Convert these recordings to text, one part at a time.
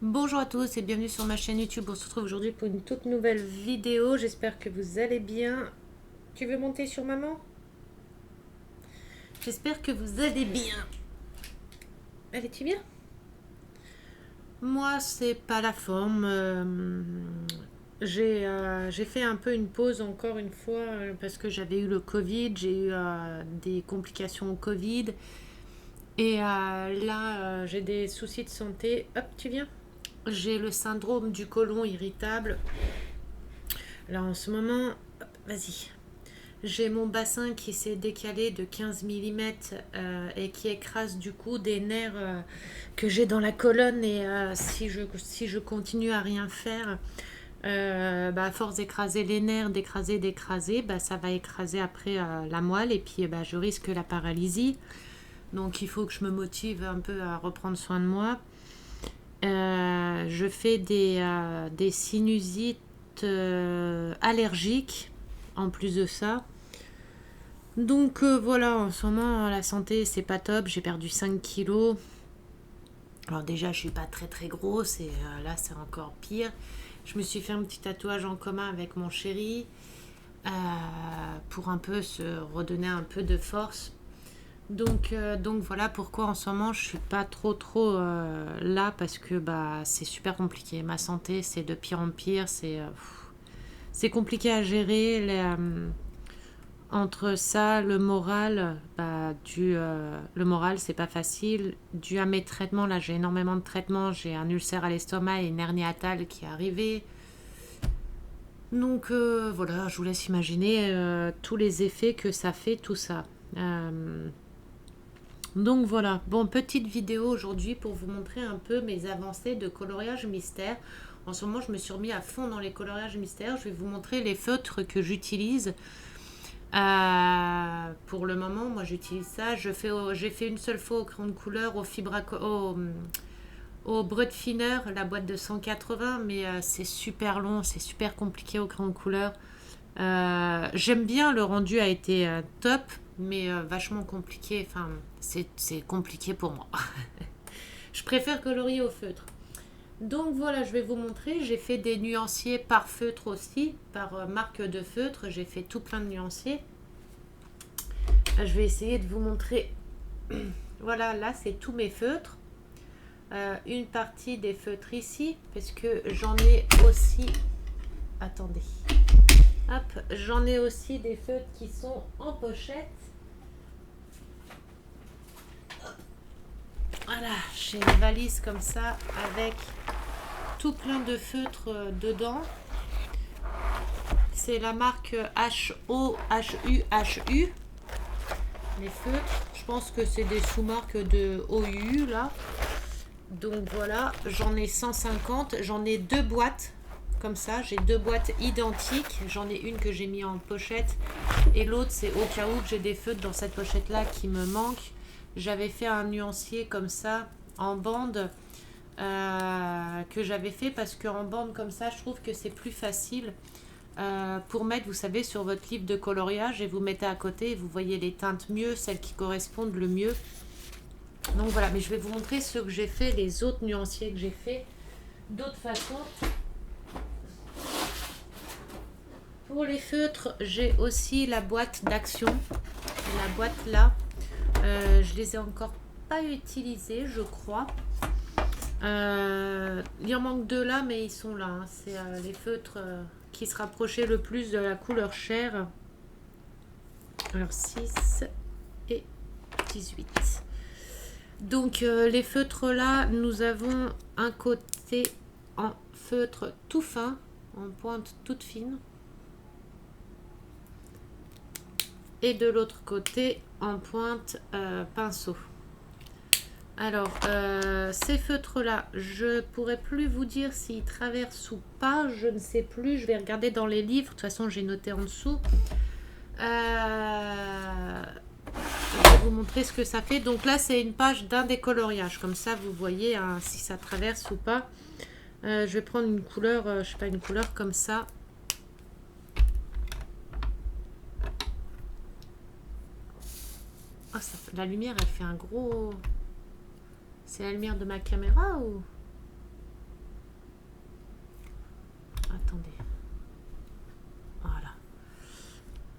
Bonjour à tous et bienvenue sur ma chaîne YouTube. On se retrouve aujourd'hui pour une toute nouvelle vidéo. J'espère que vous allez bien. Tu veux monter sur maman? J'espère que vous allez bien. Allez-tu bien? Moi, c'est pas la forme. J'ai fait un peu une pause encore une fois parce que j'avais eu le Covid. J'ai eu des complications au Covid. Et là, j'ai des soucis de santé. Hop, tu viens? J'ai le syndrome du côlon irritable. Là, en ce moment, hop, vas-y. J'ai mon bassin qui s'est décalé de 15 millimètres et qui écrase du coup des nerfs que j'ai dans la colonne. Et si je continue à rien faire, à force d'écraser les nerfs, d'écraser, ça va écraser après la moelle et puis je risque la paralysie. Donc il faut que je me motive un peu à reprendre soin de moi. Je fais des sinusites allergiques en plus de ça. Donc voilà, en ce moment, la santé, c'est pas top. J'ai perdu 5 kilos. Alors déjà, je suis pas très très grosse et là, c'est encore pire. Je me suis fait un petit tatouage en commun avec mon chéri euh, pour un peu se redonner un peu de force. Donc voilà pourquoi en ce moment je suis pas trop là parce que c'est super compliqué. Ma santé c'est de pire en pire, c'est compliqué à gérer. Entre ça, le moral, le moral c'est pas facile. Dû à mes traitements, là j'ai énormément de traitements, j'ai un ulcère à l'estomac et une hernie hiatale qui est arrivée. Donc voilà, je vous laisse imaginer tous les effets que ça fait tout ça. Donc voilà, bon, petite vidéo aujourd'hui pour vous montrer un peu mes avancées de coloriage mystère. En ce moment, je me suis remis à fond dans les coloriages mystères. Je vais vous montrer les feutres que j'utilise. Pour le moment, moi j'utilise ça. J'ai fait une seule fois au crayon de couleur, au Brut Finer, la boîte de 180, mais c'est super long, c'est super compliqué au crayon de couleur. J'aime bien, le rendu a été top, mais vachement compliqué. Enfin, c'est compliqué pour moi. Je préfère colorier au feutre. Donc voilà, je vais vous montrer. J'ai fait des nuanciers par feutre aussi, par marque de feutre. J'ai fait tout plein de nuanciers. Je vais essayer de vous montrer. Voilà, là c'est tous mes feutres. Une partie des feutres ici, parce que j'en ai aussi. Attendez. Hop, j'en ai aussi des feutres qui sont en pochette. Voilà, j'ai une valise comme ça avec tout plein de feutres dedans. C'est la marque HOHUHU. Les feutres, je pense que c'est des sous-marques de OU là. Donc voilà, j'en ai 150, j'en ai deux boîtes comme ça, j'ai deux boîtes identiques, j'en ai une que j'ai mis en pochette et l'autre c'est au cas où j'ai des feutres dans cette pochette là qui me manquent. J'avais fait un nuancier comme ça en bande que j'avais fait parce qu'en bande comme ça je trouve que c'est plus facile pour mettre, vous savez, sur votre livre de coloriage et vous mettez à côté et vous voyez les teintes mieux, celles qui correspondent le mieux. Donc voilà, mais je vais vous montrer ce que j'ai fait, les autres nuanciers que j'ai fait d'autres façons. Pour les feutres, j'ai aussi la boîte d'action. La boîte là, je les ai encore pas utilisées, je crois. Il en manque deux là, mais ils sont là. Hein. C'est les feutres qui se rapprochaient le plus de la couleur chair. Alors 6 et 18. Donc les feutres là, nous avons un côté en feutre tout fin, en pointe toute fine. Et de l'autre côté en pointe pinceau. Alors, ces feutres-là, je pourrais plus vous dire s'ils traversent ou pas, je ne sais plus, je vais regarder dans les livres, de toute façon j'ai noté en dessous. Je vais vous montrer ce que ça fait. Donc là, c'est une page d'un décoloriage, comme ça vous voyez hein, si ça traverse ou pas. Je vais prendre une couleur, je sais pas, une couleur comme ça. Oh, la lumière, elle fait un gros... C'est la lumière de ma caméra ou...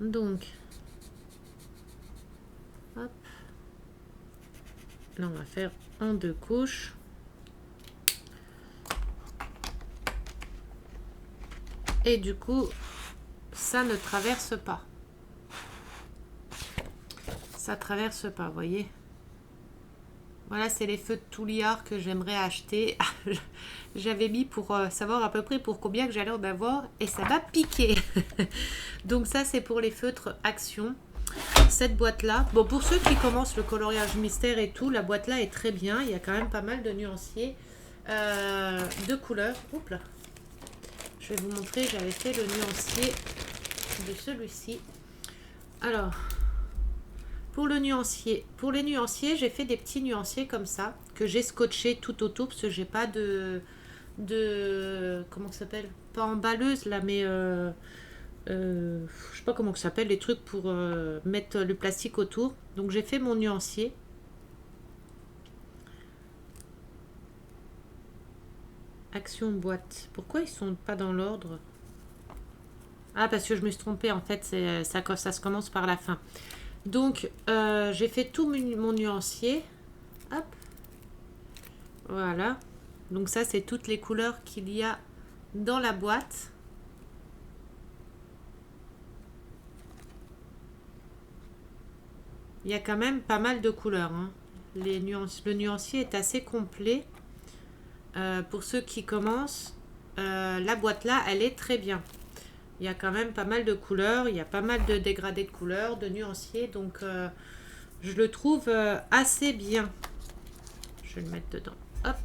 Donc, hop. Là, on va faire en 2 couches. Et du coup, ça ne traverse pas. Ça traverse pas, vous voyez. Voilà, c'est les feux de Touliard que j'aimerais acheter. J'avais mis pour savoir à peu près pour combien que j'allais en avoir et ça m'a piqué. Donc ça, c'est pour les feutres Action. Cette boîte-là, bon, pour ceux qui commencent le coloriage mystère et tout, la boîte-là est très bien. Il y a quand même pas mal de nuanciers de couleurs. Oups là. Je vais vous montrer, j'avais fait le nuancier de celui-ci. Alors, pour les nuanciers, j'ai fait des petits nuanciers comme ça, que j'ai scotché tout autour, parce que j'ai pas de comment ça s'appelle? Pas emballeuse là, mais je sais pas comment ça s'appelle, les trucs pour mettre le plastique autour. Donc j'ai fait mon nuancier. Action boîte. Pourquoi ils sont pas dans l'ordre? Ah, parce que je me suis trompée, en fait, ça se commence par la fin. Donc, j'ai fait tout mon nuancier. Hop. Voilà. Donc ça, c'est toutes les couleurs qu'il y a dans la boîte. Il y a quand même pas mal de couleurs, hein. Le nuancier est assez complet. Pour ceux qui commencent, la boîte là, elle est très bien. Il y a quand même pas mal de couleurs, il y a pas mal de dégradés de couleurs, de nuanciers, donc je le trouve assez bien. Je vais le mettre dedans. Hop.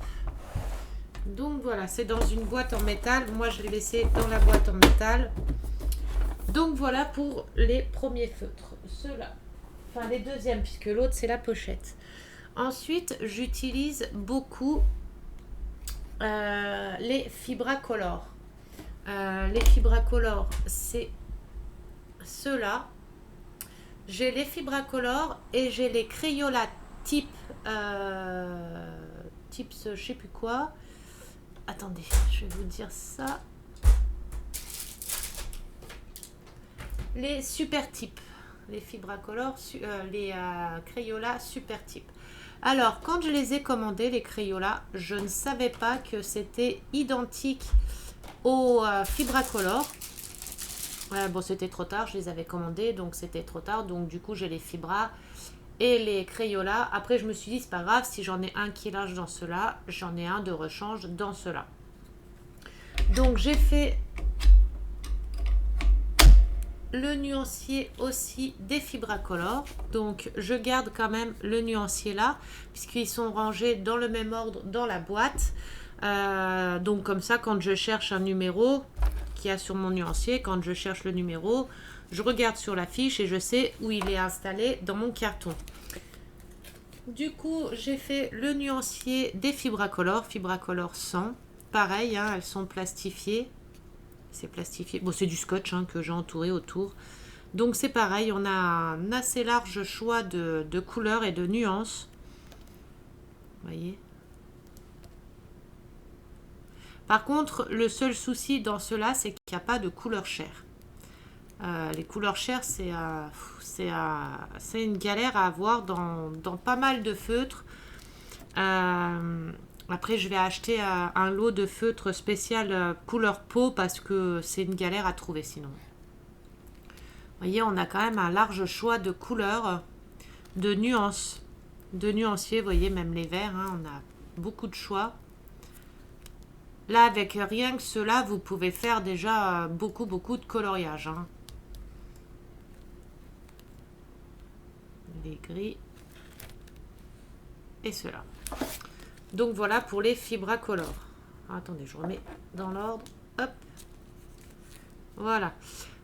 Donc voilà, c'est dans une boîte en métal. Moi, je l'ai laissé dans la boîte en métal. Donc voilà pour les premiers feutres. Ceux-là. Enfin, les deuxièmes, puisque l'autre, c'est la pochette. Ensuite, j'utilise beaucoup les Fibracolor. Les Fibracolor, c'est ceux-là. J'ai les Fibracolor et j'ai les Crayola type je sais plus quoi. Attendez, je vais vous dire ça. Les super types. Les Fibracolor, les Crayola super type. Alors, quand je les ai commandés, les Crayola, je ne savais pas que c'était identique aux Fibracolor. Bon, c'était trop tard, je les avais commandés, donc c'était trop tard. Donc, du coup, j'ai les Fibra et les Crayola. Après, je me suis dit, c'est pas grave, si j'en ai un qui lâche dans ceux-là, j'en ai un de rechange dans ceux-là. Donc, j'ai fait le nuancier aussi des Fibracolor. Donc, je garde quand même le nuancier là, puisqu'ils sont rangés dans le même ordre dans la boîte. Donc, comme ça, quand je cherche un numéro qu'il y a sur mon nuancier, quand je cherche le numéro, je regarde sur la fiche et je sais où il est installé dans mon carton. Du coup, j'ai fait le nuancier des Fibracolor, Fibracolor 100. Pareil, hein, elles sont plastifiées. C'est plastifié. Bon, c'est du scotch hein, que j'ai entouré autour. Donc, c'est pareil, on a un assez large choix de couleurs et de nuances. Vous voyez? Par contre, le seul souci dans cela, c'est qu'il n'y a pas de couleur chère. Les couleurs chères, c'est une galère à avoir dans pas mal de feutres. Après, je vais acheter un lot de feutres spécial couleur peau parce que c'est une galère à trouver sinon. Vous voyez, on a quand même un large choix de couleurs, de nuances, de nuanciers. Vous voyez, même les verts, hein, on a beaucoup de choix. Là, avec rien que cela, vous pouvez faire déjà beaucoup de coloriage. Hein. Les gris et cela. Donc voilà pour les Fibracolor. Attendez, je remets dans l'ordre. Hop. Voilà.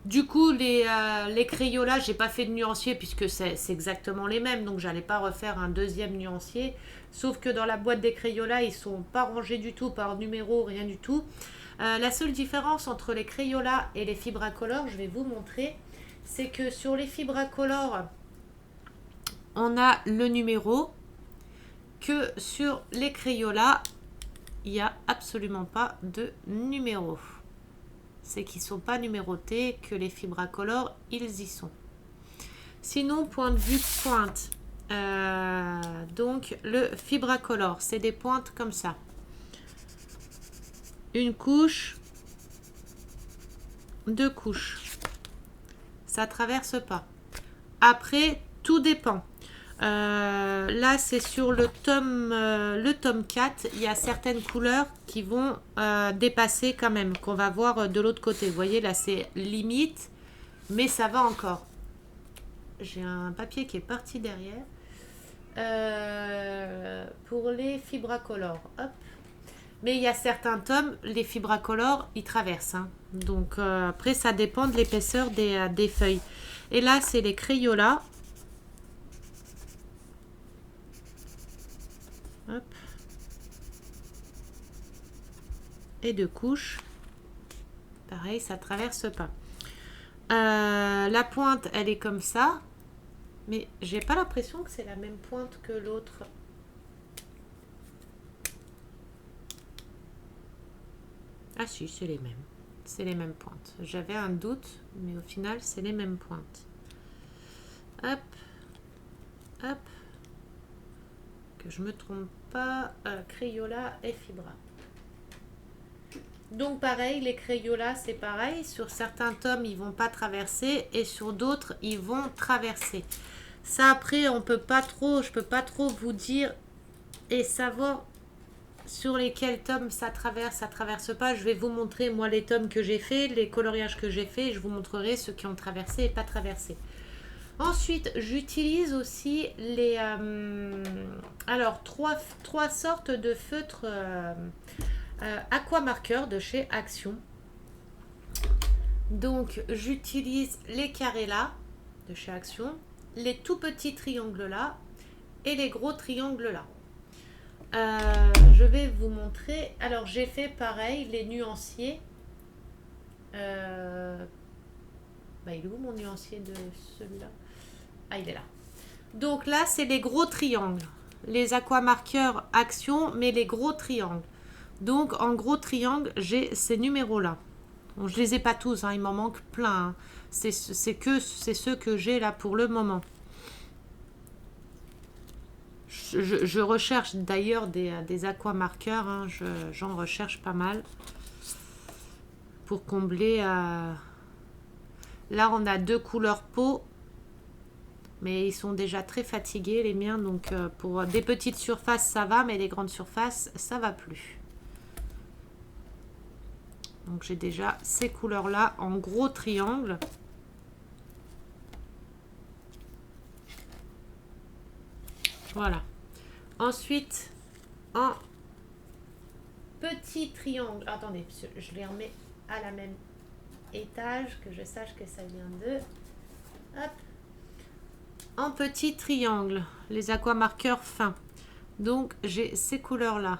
Du coup, les Crayola, j'ai pas fait de nuancier puisque c'est exactement les mêmes. Donc, j'allais pas refaire un deuxième nuancier. Sauf que dans la boîte des Crayola, ils sont pas rangés du tout par numéro, rien du tout. La seule différence entre les Crayola et les Fibracolor, je vais vous montrer, c'est que sur les Fibracolor, on a le numéro, que sur les Crayola, il n'y a absolument pas de numéro. c'est qu'ils ne sont pas numérotés, que les fibracolores, ils y sont. Sinon, point de vue pointe, donc le fibracolore, c'est des pointes comme ça. Une couche, deux couches. Ça traverse pas. Après, tout dépend. Là, c'est sur le tome 4. Il y a certaines couleurs qui vont dépasser quand même, qu'on va voir de l'autre côté. Vous voyez, là, c'est limite, mais ça va encore. J'ai un papier qui est parti derrière. Pour les fibracolores. Hop. Mais il y a certains tomes, les fibracolores, ils traversent. Hein. Donc, après, ça dépend de l'épaisseur des feuilles. Et là, c'est les Crayolas. Hop. Et deux couches. Pareil, ça traverse pas. La pointe, elle est comme ça. Mais j'ai pas l'impression que c'est la même pointe que l'autre. Ah si, c'est les mêmes. C'est les mêmes pointes. J'avais un doute, mais au final, c'est les mêmes pointes. Hop. Hop. Que je me trompe pas. Crayola et Fibra. Donc pareil, les Crayolas, c'est pareil. Sur certains tomes, ils vont pas traverser. Et sur d'autres, ils vont traverser. Ça, après, je peux pas trop vous dire et savoir sur lesquels tomes ça traverse pas. Je vais vous montrer, moi, les tomes que j'ai fait, les coloriages que j'ai fait. Je vous montrerai ceux qui ont traversé et pas traversé. Ensuite, j'utilise aussi les... alors, trois sortes de feutres aquamarqueurs de chez Action. Donc, j'utilise les carrés là, de chez Action, les tout petits triangles là et les gros triangles là. Je vais vous montrer. Alors, j'ai fait pareil, les nuanciers. Il est où mon nuancier de celui-là? Ah, il est là. Donc là, c'est les gros triangles. Les aquamarqueurs Action, mais les gros triangles. Donc, en gros triangle, j'ai ces numéros-là. Bon, je les ai pas tous, hein, il m'en manque plein. Hein. C'est ceux que j'ai là pour le moment. Je recherche d'ailleurs des aquamarqueurs. Hein, j'en recherche pas mal. Pour combler... Là, on a 2 couleurs peau. Mais ils sont déjà très fatigués, les miens. Donc, pour des petites surfaces, ça va. Mais les grandes surfaces, ça va plus. Donc, j'ai déjà ces couleurs-là en gros triangle. Voilà. Ensuite, en petit triangle. Attendez, je les remets à la même étage, que je sache que ça vient de... Hop. En petit triangle, les aquamarqueurs fins. Donc, j'ai ces couleurs-là.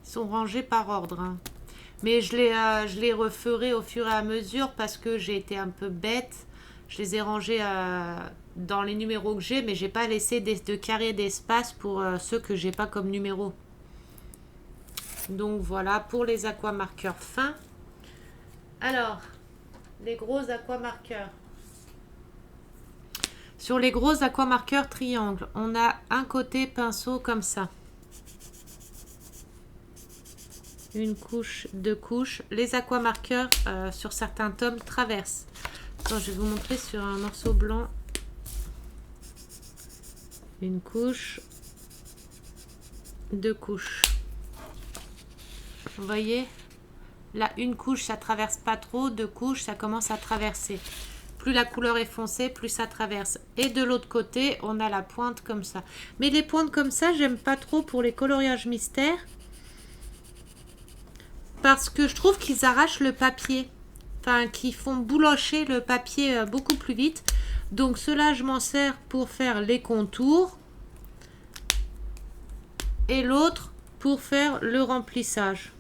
Ils sont rangés par ordre. Hein. Mais je les referai au fur et à mesure parce que j'ai été un peu bête. Je les ai rangés dans les numéros que j'ai, mais j'ai pas laissé de carré d'espace pour ceux que j'ai pas comme numéro. Donc voilà pour les aquamarqueurs fins. Alors, les gros aquamarqueurs. Sur les gros aquamarqueurs triangles, on a un côté pinceau comme ça. Une couche, 2 couches. Les aquamarqueurs sur certains tomes traversent. Attends, je vais vous montrer sur un morceau blanc. Une couche, 2 couches. Vous voyez? Là, une couche, ça traverse pas trop. 2 couches, ça commence à traverser. Plus la couleur est foncée, plus ça traverse. Et de l'autre côté, on a la pointe comme ça. Mais les pointes comme ça, j'aime pas trop pour les coloriages mystères. Parce que je trouve qu'ils arrachent le papier. Enfin, qu'ils font boulocher le papier beaucoup plus vite. Donc, cela, je m'en sers pour faire les contours. Et l'autre, pour faire le remplissage.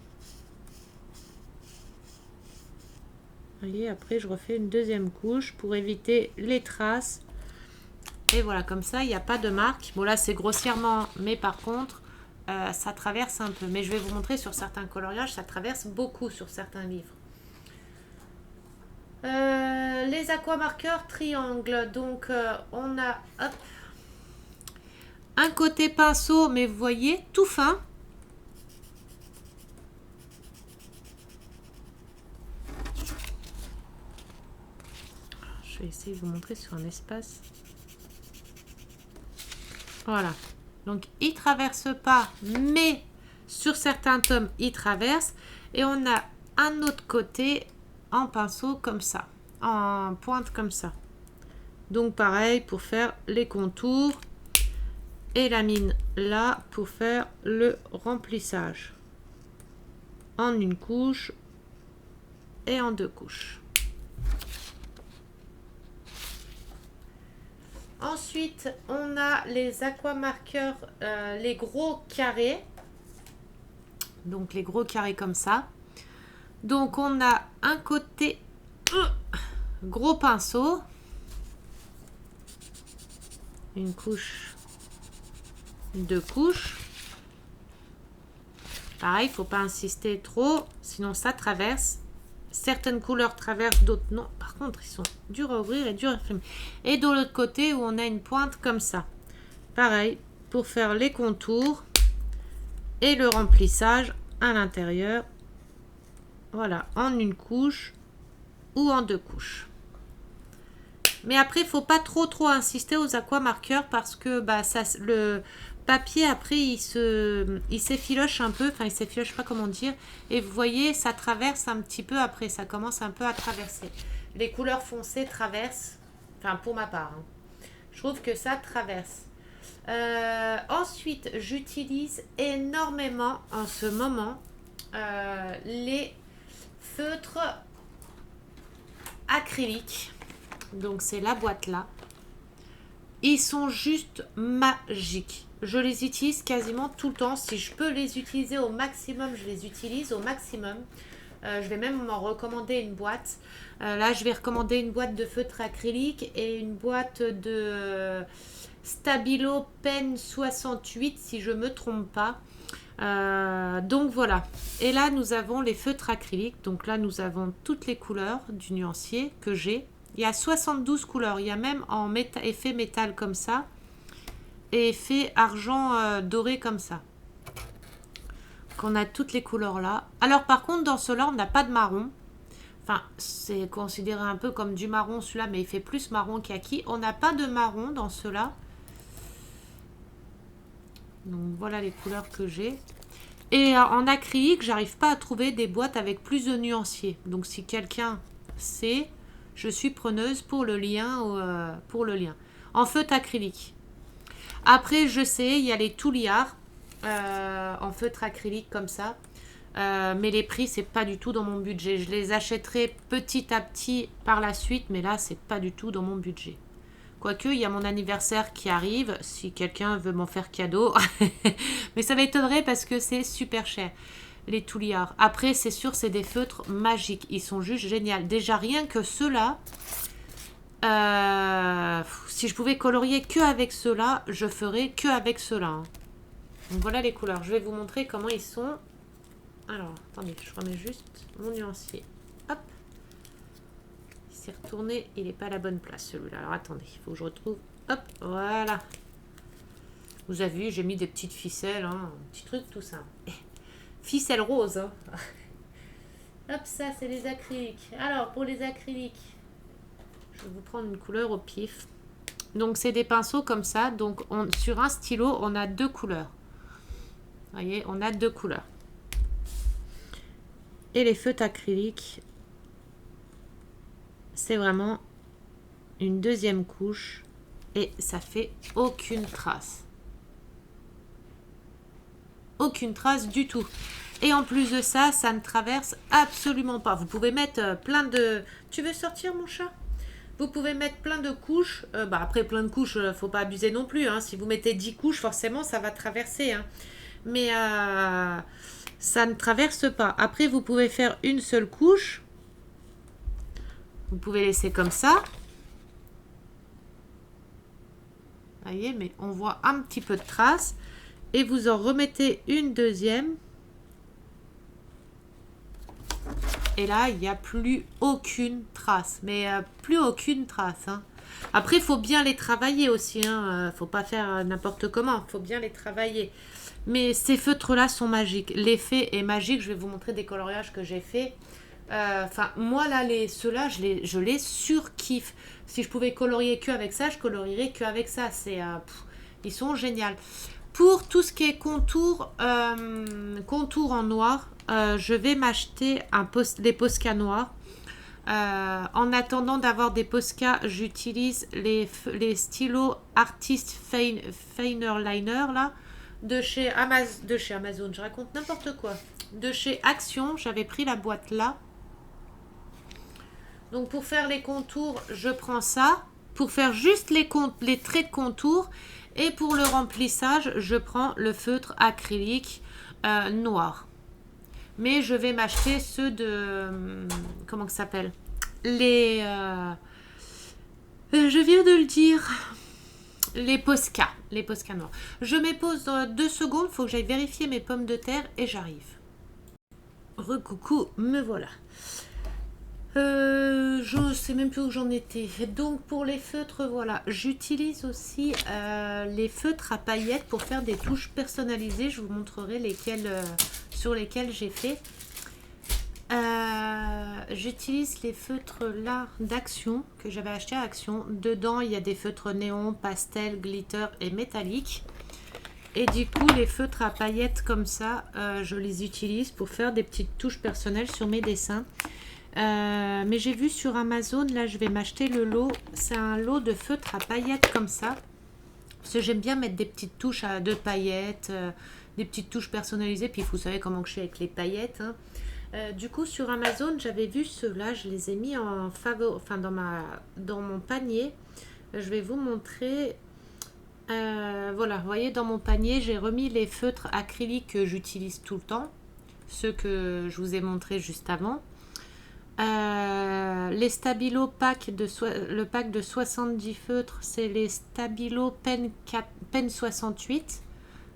Vous voyez, après, je refais une deuxième couche pour éviter les traces. Et voilà, comme ça, il n'y a pas de marque. Bon, là, c'est grossièrement, mais par contre, ça traverse un peu. Mais je vais vous montrer sur certains coloriages, ça traverse beaucoup sur certains livres. Les aquamarqueurs triangles. Donc, on a hop, un côté pinceau, mais vous voyez, tout fin. Je vais essayer de vous montrer sur un espace. Voilà. Donc, il traverse pas, mais sur certains tomes, il traverse. Et on a un autre côté en pinceau comme ça, en pointe comme ça. Donc, pareil pour faire les contours. Et la mine là pour faire le remplissage. En une couche et en deux couches. Ensuite, on a les aquamarqueurs, les gros carrés. Donc, les gros carrés comme ça. Donc, on a un côté gros pinceau. Une couche, deux couches. Pareil, il ne faut pas insister trop, sinon ça traverse. Certaines couleurs traversent, d'autres non. Par contre, ils sont durs à ouvrir et durs à fermer. Et de l'autre côté, où on a une pointe comme ça. Pareil, pour faire les contours et le remplissage à l'intérieur. Voilà, en une couche ou en deux couches. Mais après, il ne faut pas trop insister aux aquamarqueurs parce que ça, le papier, après, il s'effiloche un peu. Enfin, il s'effiloche pas, comment dire. Et vous voyez, ça traverse un petit peu après. Ça commence un peu à traverser. Les couleurs foncées traversent. Enfin, pour ma part. Hein. Je trouve que ça traverse. Ensuite, j'utilise énormément en ce moment les feutres acryliques. Donc, c'est la boîte là. Ils sont juste magiques. Je les utilise quasiment tout le temps. Si je peux les utiliser au maximum, je les utilise au maximum. Je vais même m'en recommander une boîte. Là, je vais recommander une boîte de feutre acrylique et une boîte de Stabilo Pen 68, si je ne me trompe pas. Donc voilà. Et là, nous avons les feutres acryliques. Donc là, nous avons toutes les couleurs du nuancier que j'ai. Il y a 72 couleurs. Il y a même en effet métal comme ça. Et effet argent doré comme ça. Qu'on a toutes les couleurs là. Alors par contre, dans ceux-là, on n'a pas de marron. Enfin, c'est considéré un peu comme du marron celui-là, mais il fait plus marron kaki. On n'a pas de marron dans ceux-là. Donc voilà les couleurs que j'ai. Et en acrylique, j'arrive pas à trouver des boîtes avec plus de nuanciers. Donc si quelqu'un sait... Je suis preneuse pour le lien. En feutre acrylique. Après, je sais, il y a les Touliards en feutre acrylique comme ça. Mais les prix, c'est pas du tout dans mon budget. Je les achèterai petit à petit par la suite. Mais là, c'est pas du tout dans mon budget. Quoique, il y a mon anniversaire qui arrive. Si quelqu'un veut m'en faire cadeau. Mais ça m'étonnerait parce que c'est super cher. Les Touliards. Après, c'est sûr, c'est des feutres magiques. Ils sont juste géniaux. Déjà, rien que ceux-là, si je pouvais colorier que avec ceux-là, je ferais que avec ceux-là. Hein. Donc voilà les couleurs. Je vais vous montrer comment ils sont. Alors, attendez, je remets juste mon nuancier. Hop. Il s'est retourné. Il n'est pas à la bonne place, celui-là. Alors, attendez, il faut que je retrouve. Hop, voilà. Vous avez vu, j'ai mis des petites ficelles. Hein, un petit truc, tout ça. Ficelle rose. Hein. Hop, ça, c'est les acryliques. Alors, pour les acryliques, je vais vous prendre une couleur au pif. Donc, c'est des pinceaux comme ça. Donc, sur un stylo, on a deux couleurs. Vous voyez, on a deux couleurs. Et les feutres acryliques, c'est vraiment une deuxième couche. Et ça fait aucune trace. Aucune trace du tout. Et en plus de ça, ça ne traverse absolument pas. Vous pouvez mettre plein de... Tu veux sortir, mon chat? Vous pouvez mettre plein de couches. Après, plein de couches, faut pas abuser non plus. Hein. Si vous mettez 10 couches, forcément, ça va traverser. Hein. Mais ça ne traverse pas. Après, vous pouvez faire une seule couche. Vous pouvez laisser comme ça. voyez, mais on voit un petit peu de traces. Et vous en remettez une deuxième. Et là, il n'y a plus aucune trace. Mais plus aucune trace. Hein. Après, il faut bien les travailler aussi. Hein. Faut pas faire n'importe comment. Il faut bien les travailler. Mais ces feutres-là sont magiques. L'effet est magique. Je vais vous montrer des coloriages que j'ai fait. Enfin, moi, là, ceux-là, je les surkiffe. Si je pouvais colorier que avec ça, je colorierais que avec ça. Ils sont géniaux. Pour tout ce qui est contour en noir, je vais m'acheter des Posca noirs. En attendant d'avoir des Posca, j'utilise les stylos Artist Finer Liner là, de chez Amazon. Je raconte n'importe quoi. De chez Action, j'avais pris la boîte là. Donc pour faire les contours, je prends ça. Pour faire juste les traits de contour. Et pour le remplissage, je prends le feutre acrylique noir. Mais je vais m'acheter ceux de... comment ça s'appelle? Je viens de le dire. Les Posca noirs. Je me pose 2 secondes. Il faut que j'aille vérifier mes pommes de terre et j'arrive. Recoucou, me voilà. Je sais même plus où j'en étais. Donc pour les feutres, voilà, j'utilise aussi les feutres à paillettes pour faire des touches personnalisées. Je vous montrerai sur lesquels j'ai fait. J'utilise les feutres là d'Action que j'avais acheté à Action. Dedans il y a des feutres néon, pastel, glitter et métallique. Et du coup les feutres à paillettes comme ça, je les utilise pour faire des petites touches personnelles sur mes dessins. Mais j'ai vu sur Amazon, là je vais m'acheter le lot. C'est un lot de feutres à paillettes comme ça. Parce que j'aime bien mettre des petites touches de paillettes, des petites touches personnalisées. Puis vous savez comment je suis avec les paillettes. Hein. Du coup sur Amazon, j'avais vu ceux-là. Je les ai mis en favori, enfin dans mon panier. Je vais vous montrer. Voilà, vous voyez dans mon panier, j'ai remis les feutres acryliques que j'utilise tout le temps. Ceux que je vous ai montrés juste avant. Les Stabilo le pack de 70 feutres, c'est les Stabilo Pen 68.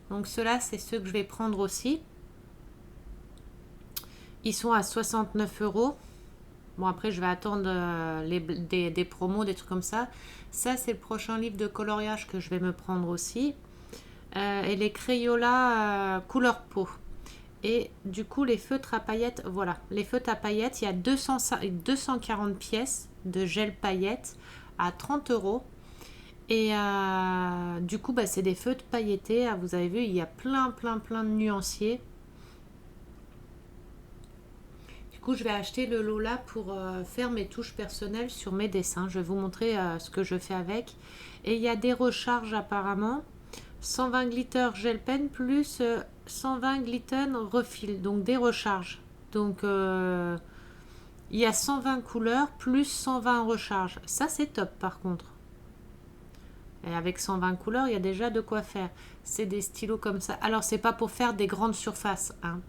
Donc ceux-là, c'est ceux que je vais prendre aussi. Ils sont à 69 €. Bon, après, je vais attendre des promos, des trucs comme ça. Ça, c'est le prochain livre de coloriage que je vais me prendre aussi. Et les Crayola couleur peau. Et du coup, les feutres à paillettes, voilà. Les feutres à paillettes, il y a 240 pièces de gel paillettes à 30 €. Et du coup, c'est des feutres pailletés. Vous avez vu, il y a plein de nuanciers. Du coup, je vais acheter le lot là pour faire mes touches personnelles sur mes dessins. Je vais vous montrer ce que je fais avec. Et il y a des recharges apparemment. 120 glitter gel pen plus 120 glitter refill, donc des recharges. Donc il y a 120 couleurs plus 120 recharges. Ça c'est top par contre. Et avec 120 couleurs, il y a déjà de quoi faire. C'est des stylos comme ça. Alors c'est pas pour faire des grandes surfaces, hein.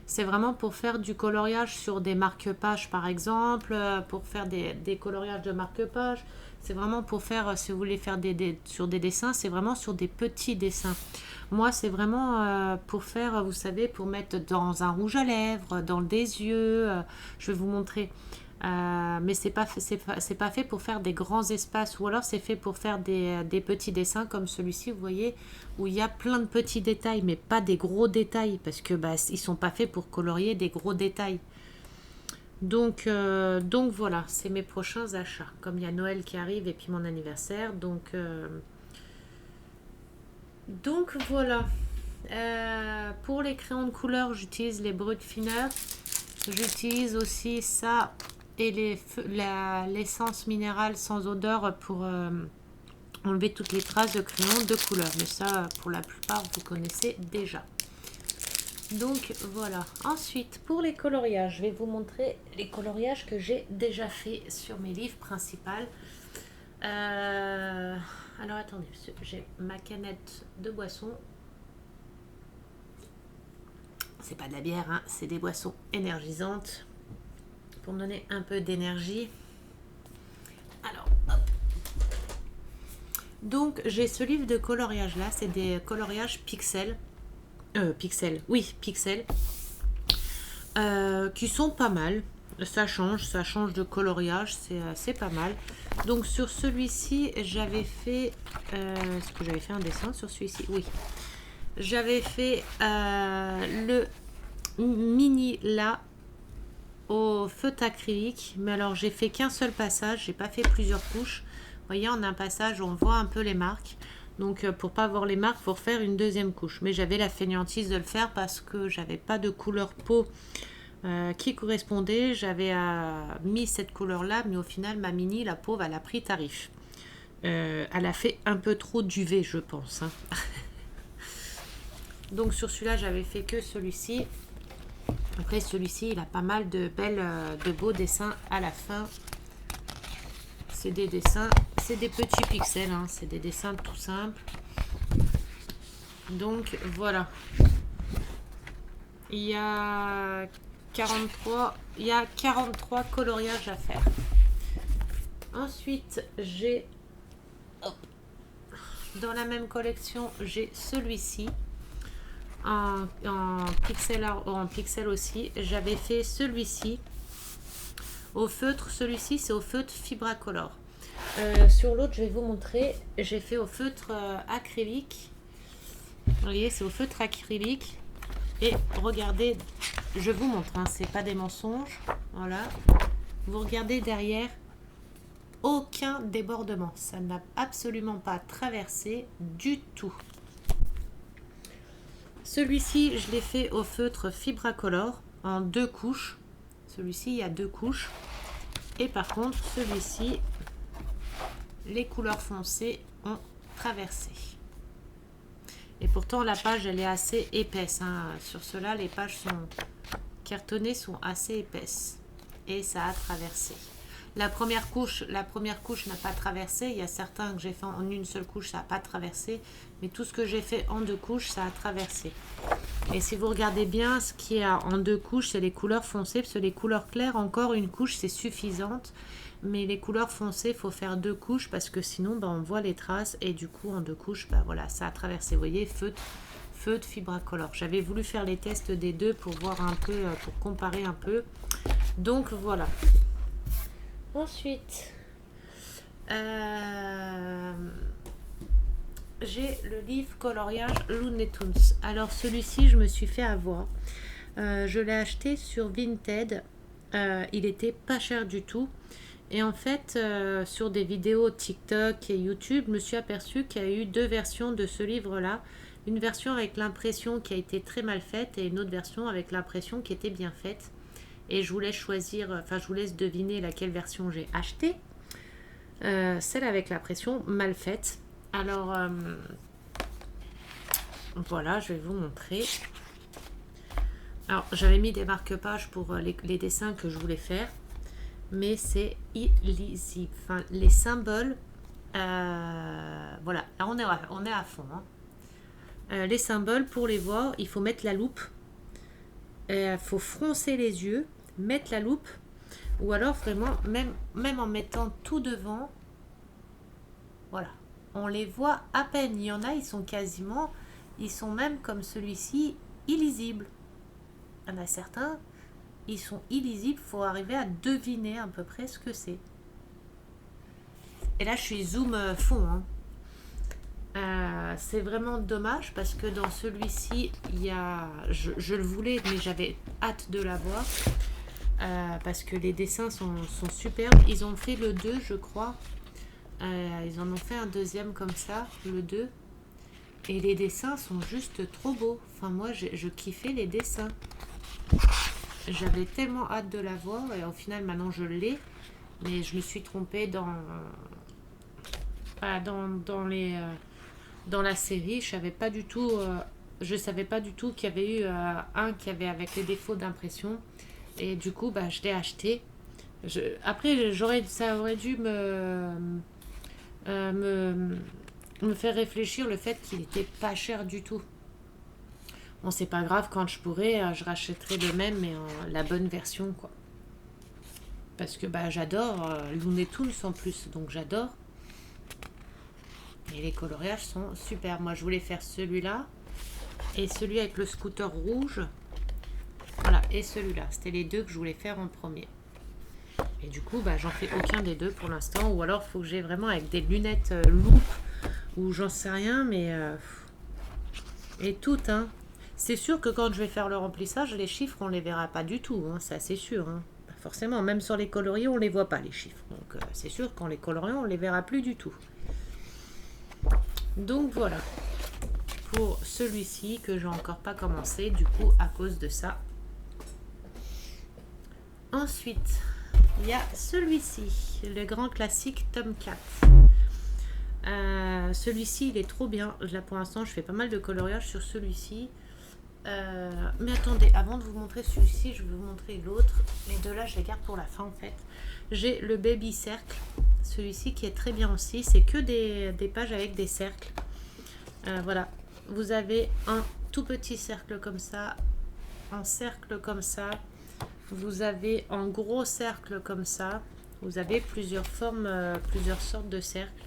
C'est vraiment pour faire du coloriage sur des marque-pages par exemple, pour faire des coloriages de marque-pages. C'est vraiment pour faire, si vous voulez faire sur des dessins, c'est vraiment sur des petits dessins. Moi, c'est vraiment pour faire, vous savez, pour mettre dans un rouge à lèvres, dans des yeux. Je vais vous montrer. Mais c'est pas fait pour faire des grands espaces. Ou alors, c'est fait pour faire des petits dessins comme celui-ci, vous voyez, où il y a plein de petits détails, mais pas des gros détails. Parce que ils sont pas faits pour colorier des gros détails. Donc voilà, c'est mes prochains achats. Comme il y a Noël qui arrive et puis mon anniversaire. Donc voilà. Pour les crayons de couleur, j'utilise les Brutfiner. J'utilise aussi ça et l'essence minérale sans odeur pour enlever toutes les traces de crayon de couleur. Mais ça, pour la plupart, vous connaissez déjà. Donc voilà. Ensuite, pour les coloriages, je vais vous montrer les coloriages que j'ai déjà fait sur mes livres principaux. Alors attendez, j'ai ma canette de boisson. C'est pas de la bière, hein, c'est des boissons énergisantes pour me donner un peu d'énergie. Alors, hop. Donc j'ai ce livre de coloriage là, c'est des coloriages pixels. Oui, pixels. Qui sont pas mal. Ça change de coloriage, c'est pas mal. Donc sur celui-ci, j'avais fait... Est-ce que j'avais fait un dessin sur celui-ci? Oui. J'avais fait le mini là au feutre acrylique. Mais alors j'ai fait qu'un seul passage, j'ai pas fait plusieurs couches. Vous voyez, on a un passage où on voit un peu les marques. Donc pour pas voir les marques, il faut refaire une deuxième couche. Mais j'avais la fainéantise de le faire parce que j'avais pas de couleur peau qui correspondait. J'avais mis cette couleur là, mais au final ma mini, la pauvre, elle a pris tarif. Elle a fait un peu trop d'UV, je pense, hein. Donc sur celui-là, j'avais fait que celui-ci. Après celui-ci, il a pas mal de beaux dessins à la fin. C'est des dessins, c'est des petits pixels, hein, c'est des dessins tout simples. Donc voilà. Il y a 43 coloriages à faire. Ensuite, j'ai dans la même collection, j'ai celui-ci en pixel aussi. J'avais fait celui-ci au feutre. Celui-ci, c'est au feutre Fibracolor. Sur l'autre, je vais vous montrer. J'ai fait au feutre acrylique. Vous voyez, c'est au feutre acrylique. Et regardez, je vous montre, hein, c'est pas des mensonges. Voilà. Vous regardez derrière, aucun débordement. Ça n'a absolument pas traversé du tout. Celui-ci, je l'ai fait au feutre Fibracolor en 2 couches. Celui-ci, il y a 2 couches. Et par contre, celui-ci, les couleurs foncées ont traversé. Et pourtant, la page, elle est assez épaisse, hein. Sur cela, les pages cartonnées sont assez épaisses. Et ça a traversé. La première couche n'a pas traversé. Il y a certains que j'ai fait en une seule couche, ça n'a pas traversé. Mais tout ce que j'ai fait en 2 couches, ça a traversé. Et si vous regardez bien, ce qui est en 2 couches, c'est les couleurs foncées. Parce que les couleurs claires, encore une couche, c'est suffisante. Mais les couleurs foncées, il faut faire 2 couches parce que sinon, on voit les traces. Et du coup, en 2 couches, voilà, ça a traversé. Vous voyez, feutre Fibracolor. J'avais voulu faire les tests des deux pour voir un peu, pour comparer un peu. Donc, voilà. Ensuite, j'ai le livre coloriage Looney Tunes. Alors celui-ci, je me suis fait avoir. Je l'ai acheté sur Vinted. Il était pas cher du tout. Et en fait, sur des vidéos TikTok et YouTube, je me suis aperçue qu'il y a eu 2 versions de ce livre-là. Une version avec l'impression qui a été très mal faite et une autre version avec l'impression qui était bien faite. Et je vous laisse choisir, je vous laisse deviner laquelle version j'ai acheté. Celle avec l'impression mal faite. Alors, voilà, je vais vous montrer. Alors, j'avais mis des marque-pages pour les dessins que je voulais faire. Mais c'est illisible. Enfin, les symboles, voilà, là on est à fond, hein. Les symboles, pour les voir, il faut mettre la loupe. Il faut froncer les yeux, mettre la loupe, ou alors vraiment, même en mettant tout devant, voilà, on les voit à peine. Il y en a, ils sont même comme celui-ci, illisibles. Il y en a certains, ils sont illisibles, il faut arriver à deviner à peu près ce que c'est. Et là, je suis zoom fond, hein. C'est vraiment dommage parce que dans celui-ci, il y a, je le voulais, mais j'avais hâte de l'avoir parce que les dessins sont superbes. Ils ont fait le 2, je crois. Ils en ont fait un deuxième comme ça, le 2. Et les dessins sont juste trop beaux. Enfin, moi, je kiffais les dessins. J'avais tellement hâte de l'avoir et au final, maintenant, je l'ai. Mais je me suis trompée dans la série. Je savais pas du tout qu'il y avait eu un qui avait avec les défauts d'impression. Et du coup, je l'ai acheté. Après, ça aurait dû me faire réfléchir le fait qu'il était pas cher du tout. Bon, c'est pas grave, quand je pourrai, je rachèterai le même, mais la bonne version, quoi. Parce que j'adore Looney Tunes en plus, donc j'adore. Et les coloriages sont super. Moi, je voulais faire celui-là et celui avec le scooter rouge. Voilà, et celui-là. C'était les deux que je voulais faire en premier. Et du coup, bah, j'en fais aucun des deux pour l'instant. Ou alors, il faut que j'ai vraiment avec des lunettes loupe ou j'en sais rien, mais... et tout, hein. C'est sûr que quand je vais faire le remplissage, les chiffres, on les verra pas du tout, hein, ça c'est sûr. Hein. Forcément, même sur les coloris, on les voit pas, les chiffres. Donc c'est sûr qu'en les coloriant, on les verra plus du tout. Donc voilà, pour celui-ci que j'ai encore pas commencé, du coup, à cause de ça. Ensuite, il y a celui-ci, le grand classique tome 4. Celui-ci, il est trop bien. Là, pour l'instant, je fais pas mal de coloriage sur celui-ci. Mais attendez, avant de vous montrer celui-ci, je vais vous montrer l'autre. Les deux là, je les garde pour la fin en fait. J'ai le Baby Cercle, celui-ci qui est très bien aussi. C'est que des pages avec des cercles. Voilà, vous avez un tout petit cercle comme ça, un cercle comme ça. Vous avez un gros cercle comme ça. Vous avez plusieurs formes, plusieurs sortes de cercles.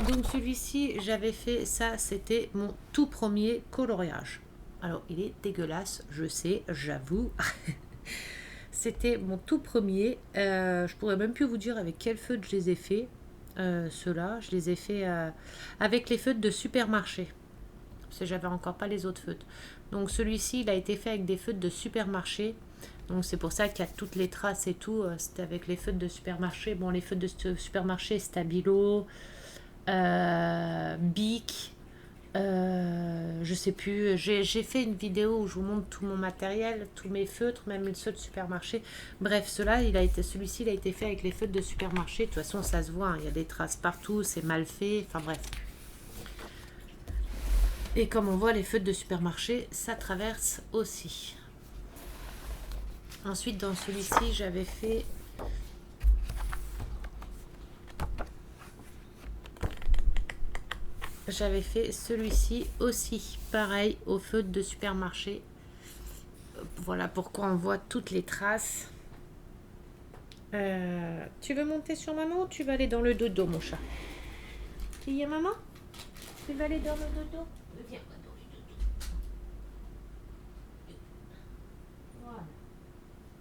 Donc celui-ci, j'avais fait ça, c'était mon tout premier coloriage. Alors, il est dégueulasse, je sais, j'avoue. C'était mon tout premier. Je pourrais même plus vous dire avec quel feutre je les ai fait. Ceux-là, je les ai fait avec les feutres de supermarché. Parce que j'avais encore pas les autres feutres. Donc celui-ci, il a été fait avec des feutres de supermarché. Donc c'est pour ça qu'il y a toutes les traces et tout. C'était avec les feutres de supermarché. Bon, les feutres de supermarché, Stabilo, Bic. Je sais plus, j'ai fait une vidéo où je vous montre tout mon matériel, tous mes feutres, même ceux de supermarché. Bref, celui-ci il a été fait avec les feutres de supermarché. De toute façon, ça se voit, hein, il y a des traces partout, c'est mal fait, enfin bref. Et comme on voit, les feutres de supermarché, ça traverse aussi. Ensuite, dans celui-ci, j'avais fait... J'avais fait celui-ci aussi, pareil, au feutre de supermarché. Voilà pourquoi on voit toutes les traces. Tu veux monter sur maman ou tu vas aller dans le dodo, mon chat? Il y a maman? Tu vas aller dans le dodo? Viens dans le dodo. Voilà.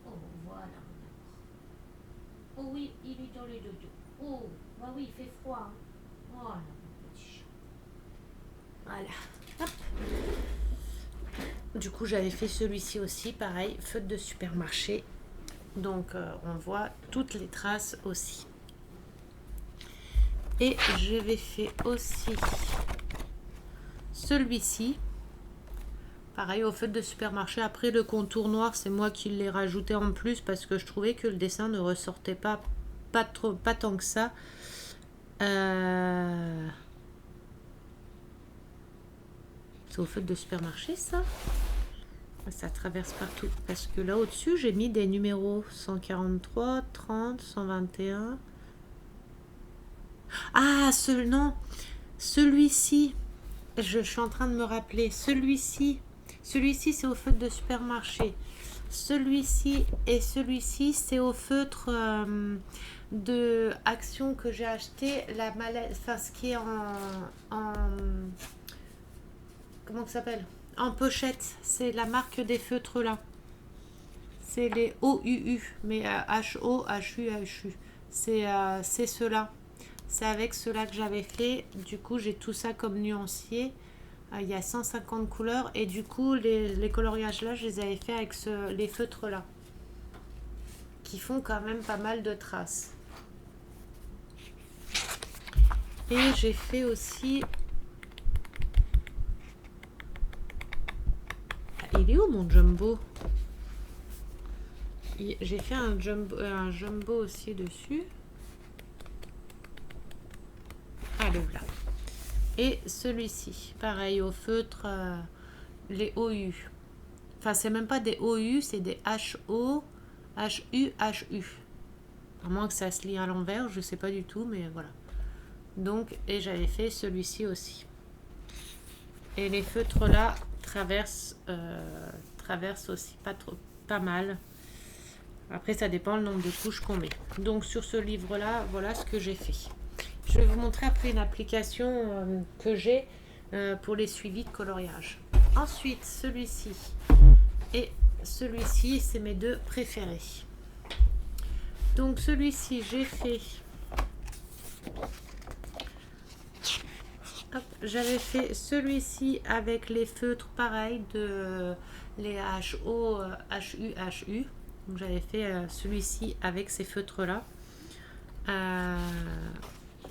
Oh, voilà, mon amour. Oh oui, il est dans le dodo. Oh, bah oui, il fait froid. Hein. Voilà, mon petit chat. Voilà. Hop. Du coup, j'avais fait celui-ci aussi, pareil, feutre de supermarché. Donc, on voit toutes les traces aussi. Et j'avais fait aussi celui-ci. Pareil, au feutre de supermarché. Après, le contour noir, c'est moi qui l'ai rajouté en plus parce que je trouvais que le dessin ne ressortait pas tant que ça. C'est au feutre de supermarché, ça? Ça traverse partout. Parce que là, au-dessus, j'ai mis des numéros 143, 30, 121. Ah, non. Celui-ci, je suis en train de me rappeler. Celui-ci, c'est au feutre de supermarché. Celui-ci et celui-ci, c'est au feutre de Action que j'ai acheté. La mallette, enfin, ce qui est en comment ça s'appelle? En pochette, c'est la marque des feutres là. C'est les OUU, mais HO, HU, HU. C'est ceux-là. C'est avec ceux-là que j'avais fait. Du coup, j'ai tout ça comme nuancier. Il y a 150 couleurs. Et du coup, les coloriages là, je les avais fait avec les feutres là. Qui font quand même pas mal de traces. Et j'ai fait aussi... Il est où mon jumbo? J'ai fait un jumbo aussi dessus. Ah, le voilà. Et celui-ci, pareil, au feutre, les OU. Enfin, c'est même pas des OU, c'est des HO, HU, HU. À moins que ça se lie à l'envers, je sais pas du tout, mais voilà. Donc, et j'avais fait celui-ci aussi. Et les feutres là traversent aussi pas mal. Après, ça dépend le nombre de couches qu'on met. Donc, sur ce livre-là, voilà ce que j'ai fait. Je vais vous montrer après une application que j'ai pour les suivis de coloriage. Ensuite, celui-ci et celui-ci, c'est mes deux préférés. Donc celui-ci, j'ai fait... J'avais fait celui-ci avec les feutres pareils de les HO, HU. Donc j'avais fait celui-ci avec ces feutres-là.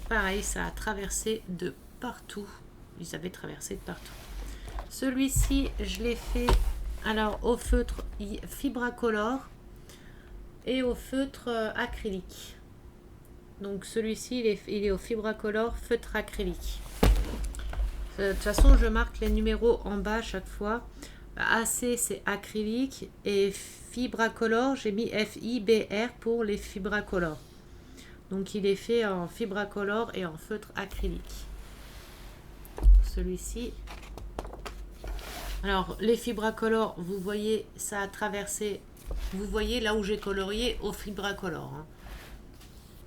Pareil, ça a traversé de partout. Ils avaient traversé de partout. Celui-ci, je l'ai fait alors au feutre Fibracolor et au feutre acrylique. Donc celui-ci, il est au Fibracolor feutre acrylique. De toute façon, je marque les numéros en bas à chaque fois. AC, c'est acrylique. Et Fibracolor, j'ai mis FIBR pour les Fibracolor. Donc, il est fait en Fibracolor et en feutre acrylique. Celui-ci. Alors, les Fibracolor, vous voyez, ça a traversé. Vous voyez là où j'ai colorié au Fibracolor. Hein.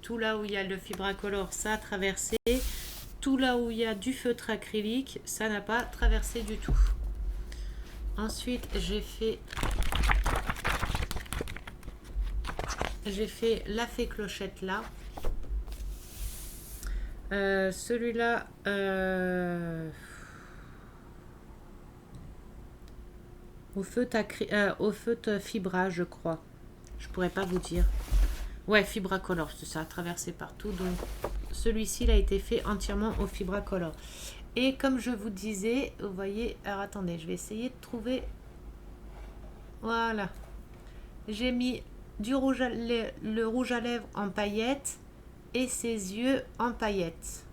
Tout là où il y a le Fibracolor, ça a traversé. Tout là où il y a du feutre acrylique, ça n'a pas traversé du tout. Ensuite, j'ai fait la fée clochette là. Celui-là, au feutre fibra, je crois. Je pourrais pas vous dire. Ouais, Fibracolor, ça a traversé partout. Donc, celui-ci, il a été fait entièrement au Fibracolor. Et comme je vous disais, vous voyez... Alors, attendez, je vais essayer de trouver... Voilà. J'ai mis le rouge à lèvres en paillettes et ses yeux en paillettes.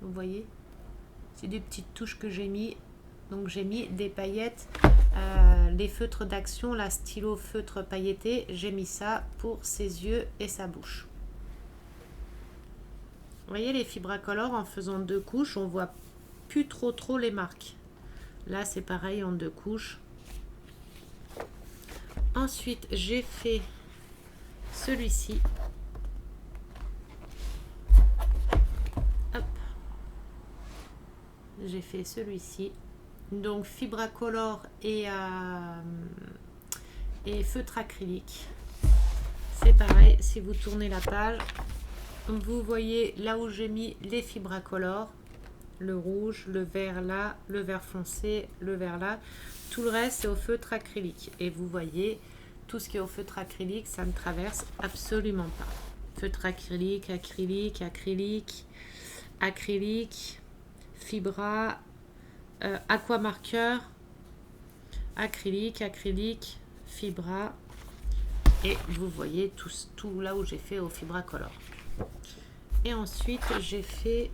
Vous voyez? C'est des petites touches que j'ai mis. Donc, j'ai mis des paillettes... les feutres d'action, la stylo feutre pailleté, j'ai mis ça pour ses yeux et sa bouche. Vous voyez les Fibracolor, en faisant 2 couches, on voit plus trop les marques. Là, c'est pareil en 2 couches. Ensuite, j'ai fait celui-ci. Hop. J'ai fait celui-ci. Donc Fibracolor et feutre acrylique. C'est pareil, si vous tournez la page, vous voyez là où j'ai mis les Fibracolor, le rouge, le vert là, le vert foncé, le vert là. Tout le reste, c'est au feutre acrylique. Et vous voyez, tout ce qui est au feutre acrylique, ça ne traverse absolument pas. Feutre acrylique, acrylique, acrylique, acrylique, fibra, aquamarqueur, acrylique, acrylique, fibra. Et vous voyez tout là où j'ai fait au Fibracolor. Et ensuite, j'ai fait...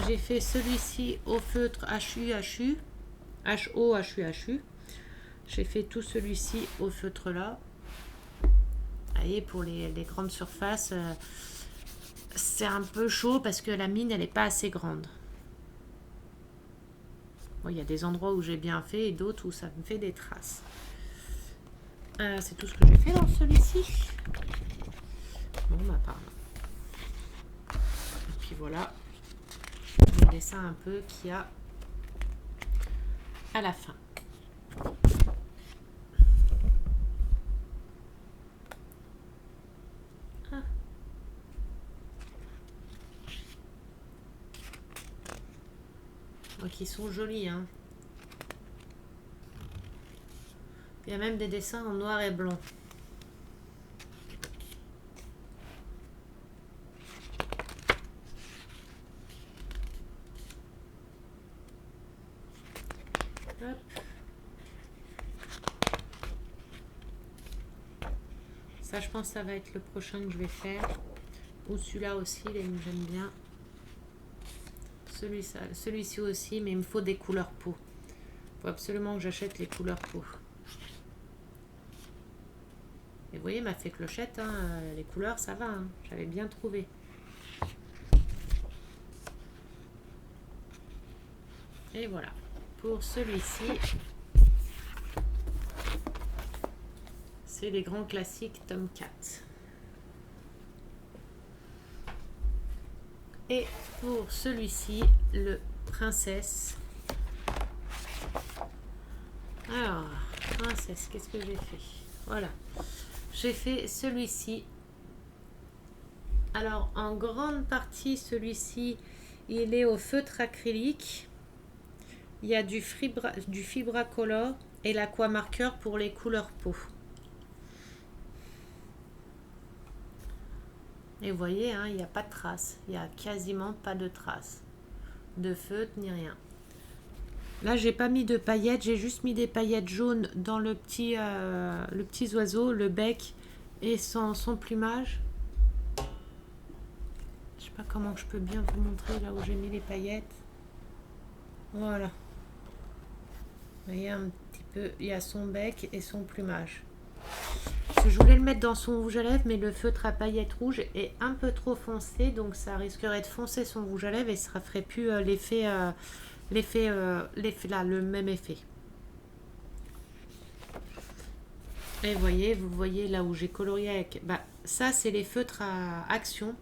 J'ai fait celui-ci au feutre HU. J'ai fait tout celui-ci au feutre là. Vous voyez, pour les grandes surfaces, c'est un peu chaud parce que la mine, elle n'est pas assez grande. Bon, il y a des endroits où j'ai bien fait et d'autres où ça me fait des traces. C'est tout ce que j'ai fait dans celui-ci. Bon, bah, pardon. Et puis voilà. Le dessin un peu qu'il y a à la fin. Ah. Donc ils sont jolis, hein. Il y a même des dessins en noir et blanc. Hop. Ça, je pense que ça va être le prochain que je vais faire. Ou celui-là aussi, j'aime bien. Celui-ci aussi, mais il me faut des couleurs peau. Il faut absolument que j'achète les couleurs peau. Et vous voyez, ma fée clochette, hein, les couleurs, ça va. Hein, j'avais bien trouvé. Et voilà. Pour celui-ci, C'est les grands classiques tome 4. Et pour celui-ci, le princesse. Alors, princesse, qu'est-ce que j'ai fait? Voilà. J'ai fait celui-ci. Alors, en grande partie, celui-ci, il est au feutre acrylique. Il y a du Fibracolor et l'aquamarqueur pour les couleurs peau. Et vous voyez, hein, il n'y a pas de traces. Il n'y a quasiment pas de traces de feutre ni rien. Là, j'ai pas mis de paillettes. J'ai juste mis des paillettes jaunes dans le petit oiseau, le bec et son plumage. Je sais pas comment je peux bien vous montrer là où j'ai mis les paillettes. Voilà. Vous voyez un petit peu, il y a son bec et son plumage. Parce que je voulais le mettre dans son rouge à lèvres, mais le feutre à paillettes rouges est un peu trop foncé, donc ça risquerait de foncer son rouge à lèvres et ça ferait plus l'effet là, le même effet. Et vous voyez là où j'ai colorié avec, ça c'est les feutres à action,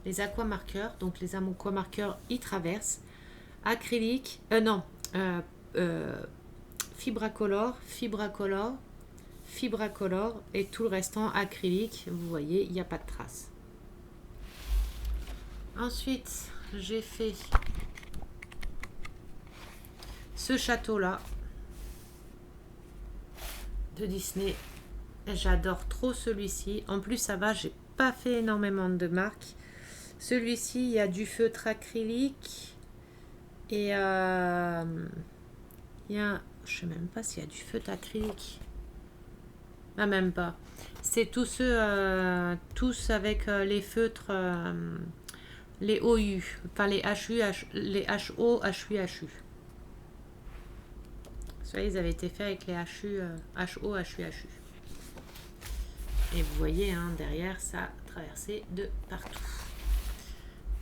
les aquamarqueurs, donc les aquamarqueurs y traversent, acrylique, Fibracolor et tout le restant acrylique. Vous voyez, il n'y a pas de traces. Ensuite, j'ai fait ce château-là de Disney. J'adore trop celui-ci. En plus, ça va, j'ai pas fait énormément de marques. Celui-ci, il y a du feutre acrylique et il y a, je sais même pas s'il y a du feutre acrylique. Ah, même pas. C'est tous ceux, tous avec les feutres, les OU, enfin les HU, les HO, HU, HU. Ceux-là, ils avaient été faits avec les HU, HO, HU, HU. Et vous voyez, hein, derrière, ça a traversé de partout.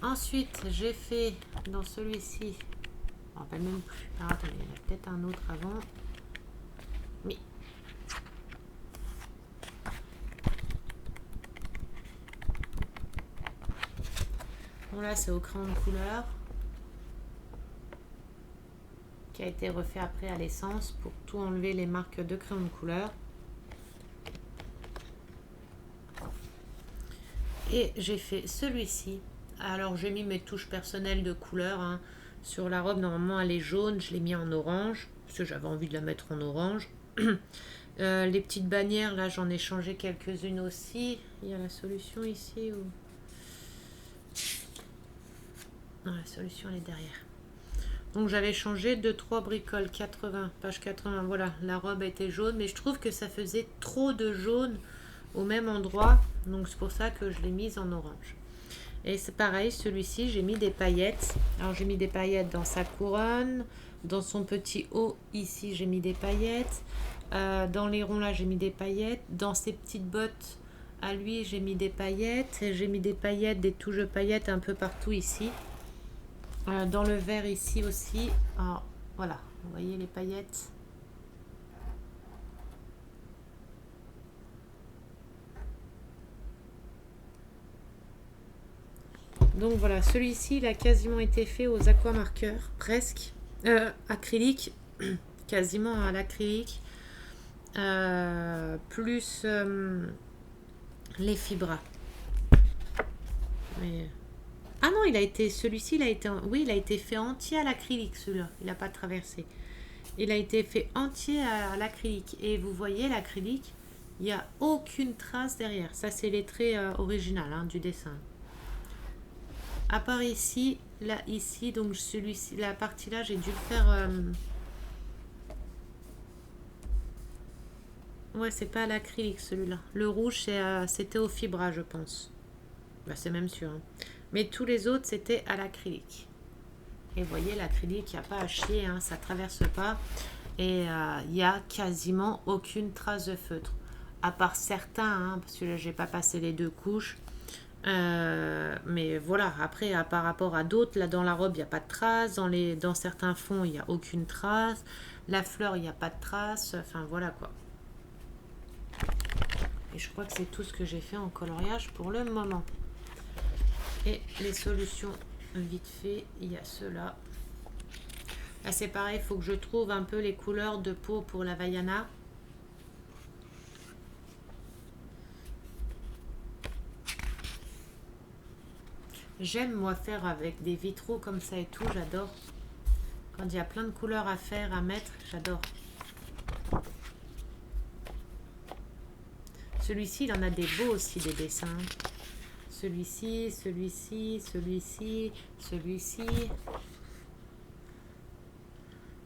Ensuite, j'ai fait dans celui-ci, je ne me rappelle même plus. Alors, attendez, il y en a peut-être un autre avant. Mais bon, là, c'est au crayon de couleur qui a été refait après à l'essence pour tout enlever les marques de crayon de couleur. Et j'ai fait celui-ci. Alors, j'ai mis mes touches personnelles de couleur, hein. Sur la robe, normalement, elle est jaune. Je l'ai mis en orange parce que j'avais envie de la mettre en orange. Les petites bannières, là, j'en ai changé quelques-unes aussi. Il y a la solution ici ou... Non, la solution, elle est derrière. Donc, j'avais changé 2-3 bricoles. 80, page 80. Voilà, la robe était jaune. Mais je trouve que ça faisait trop de jaune au même endroit. Donc, c'est pour ça que je l'ai mise en orange. Et c'est pareil, celui-ci, j'ai mis des paillettes. Alors, j'ai mis des paillettes dans sa couronne. Dans son petit haut, ici, j'ai mis des paillettes. Dans les ronds, là, j'ai mis des paillettes. Dans ses petites bottes, à lui, j'ai mis des paillettes. J'ai mis des paillettes, des touches de paillettes un peu partout ici. Dans le vert, ici aussi. Alors, voilà, vous voyez les paillettes. Donc voilà, celui-ci, il a quasiment été fait aux aquamarqueurs, presque. Acrylique, quasiment à l'acrylique. Plus les fibras. Mais... Ah non, celui-ci, il a été, oui, il a été fait entier à l'acrylique, celui-là. Il n'a pas traversé. Il a été fait entier à l'acrylique. Et vous voyez, l'acrylique, il n'y a aucune trace derrière. Ça, c'est les traits originaux, hein, du dessin. À part ici, là, ici, donc celui-ci, la partie là, j'ai dû le faire... Ouais, c'est pas à l'acrylique, celui-là. Le rouge, c'était au fibra, je pense. C'est même sûr. Hein. Mais tous les autres, c'était à l'acrylique. Et vous voyez, l'acrylique, il n'y a pas à chier, hein, ça traverse pas. Et il n'y a quasiment aucune trace de feutre. À part certains, hein, parce que là, j'ai pas passé les 2 couches. Mais voilà, après, par rapport à d'autres, là, dans la robe, il n'y a pas de trace. Dans certains fonds, il n'y a aucune trace. La fleur, il n'y a pas de trace. Enfin, voilà, quoi. Et je crois que c'est tout ce que j'ai fait en coloriage pour le moment. Et les solutions, vite fait, il y a ceux-là. Là, c'est pareil, il faut que je trouve un peu les couleurs de peau pour la Vaiana. J'aime, moi, faire avec des vitraux comme ça et tout, j'adore. Quand il y a plein de couleurs à faire, à mettre, j'adore. Celui-ci, il en a des beaux aussi, des dessins. Celui-ci, celui-ci, celui-ci, celui-ci.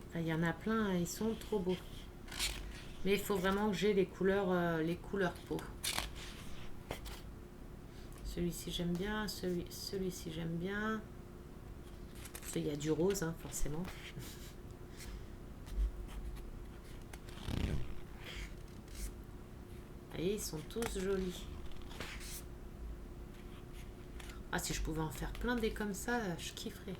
Enfin, il y en a plein, ils sont trop beaux. Mais il faut vraiment que j'ai les couleurs peau. Celui-ci, j'aime bien. Celui-ci, j'aime bien. Il y a du rose, hein, forcément. Et ils sont tous jolis. Ah, si je pouvais en faire plein des comme ça, je kifferais.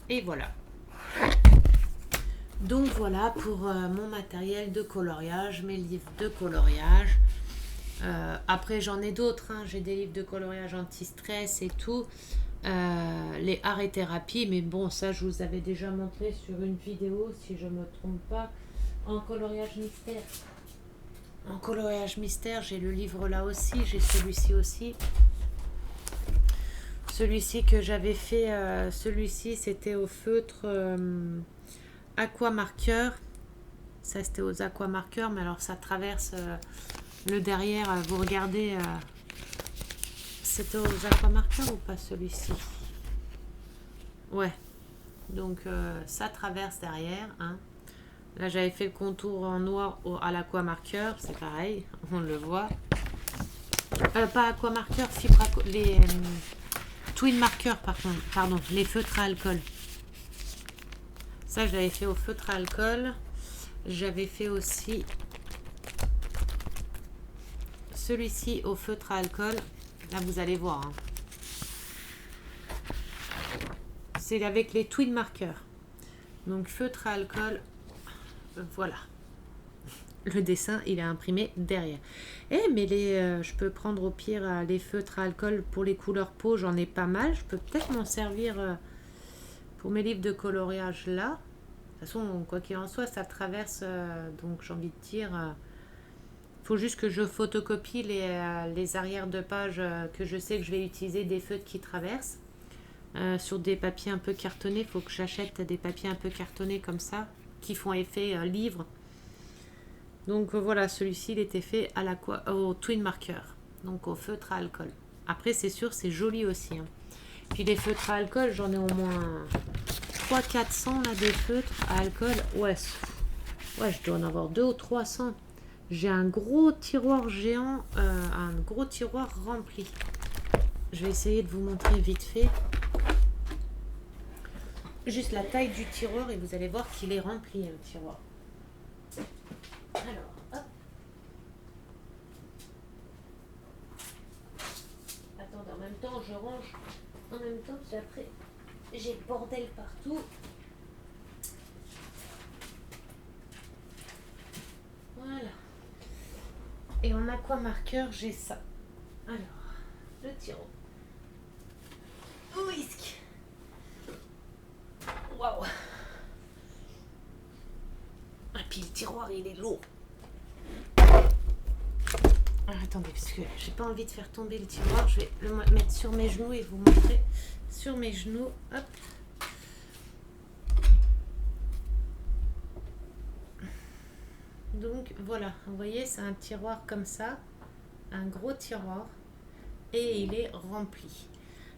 Et voilà. Donc voilà pour mon matériel de coloriage, mes livres de coloriage. Après j'en ai d'autres, hein. J'ai des livres de coloriage anti-stress et tout. Les art-thérapie, mais bon, ça je vous avais déjà montré sur une vidéo, si je ne me trompe pas, en coloriage mystère. En coloriage mystère, j'ai le livre là aussi, j'ai celui-ci aussi. Celui-ci que j'avais fait, celui-ci c'était au feutre aquamarqueur. Ça c'était aux aquamarqueurs, mais alors ça traverse le derrière. Vous regardez, c'était aux aquamarqueurs ou pas celui-ci? Ouais, donc ça traverse derrière, hein. Là j'avais fait le contour en noir à l'aquamarqueur, c'est pareil, on le voit. Pas aquamarqueur, les twin marqueurs par contre, pardon, les feutres à alcool. Ça je l'avais fait au feutre à alcool. J'avais fait aussi celui-ci au feutre à alcool. Là vous allez voir, hein. C'est avec les twin marqueurs. Donc feutre à alcool, voilà. Le dessin, il est imprimé derrière. Mais je peux prendre au pire les feutres à alcool pour les couleurs peau, j'en ai pas mal. Je peux peut-être m'en servir pour mes livres de coloriage là. De toute façon, quoi qu'il en soit, ça traverse, donc j'ai envie de dire... faut juste que je photocopie les arrières de page que je sais que je vais utiliser des feutres qui traversent. Sur des papiers un peu cartonnés, il faut que j'achète des papiers un peu cartonnés comme ça, qui font effet livre. Donc voilà, celui-ci il était fait au twin marker, donc au feutre à alcool. Après c'est sûr, c'est joli aussi, hein. Puis les feutres à alcool, j'en ai au moins 300-400 là, des feutres à alcool. Ouais, je dois en avoir 200 ou 300. J'ai un gros tiroir géant, un gros tiroir rempli. Je vais essayer de vous montrer vite fait juste la taille du tiroir et vous allez voir qu'il est rempli, le tiroir. Alors, hop. Attendez, en même temps, je range. En même temps, puis après, j'ai le bordel partout. Voilà. Et en aquamarqueur, j'ai ça. Alors, le tiroir. Whisk. Waouh. Et puis le tiroir, il est lourd. Alors, attendez, parce que j'ai pas envie de faire tomber le tiroir. Je vais le mettre sur mes genoux et vous montrer sur mes genoux. Hop. Donc voilà, vous voyez, c'est un tiroir comme ça, un gros tiroir, et il est rempli.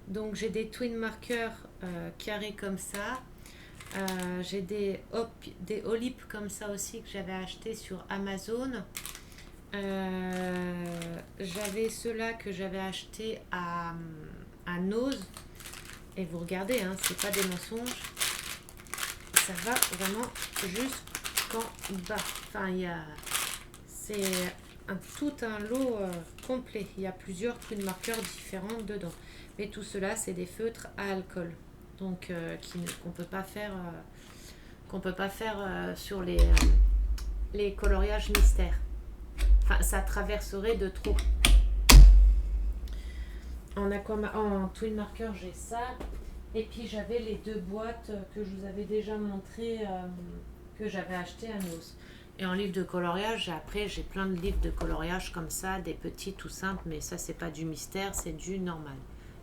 Donc j'ai des twin markers carrés comme ça. J'ai des olips comme ça aussi que j'avais acheté sur Amazon. J'avais ceux-là que j'avais acheté à Nose. Et vous regardez, hein, c'est pas des mensonges. Ça va vraiment jusqu'en bas. Enfin, c'est tout un lot complet. Il y a plusieurs twin markers différents dedans. Mais tout cela, c'est des feutres à alcool. Donc qu'on peut pas faire, sur les coloriages mystères. Enfin, ça traverserait de trop. En twin marker, j'ai ça. Et puis j'avais les 2 boîtes que je vous avais déjà montré, que j'avais acheté à Neos. Et en livre de coloriage, après j'ai plein de livres de coloriage comme ça, des petits tout simples, mais ça c'est pas du mystère, c'est du normal.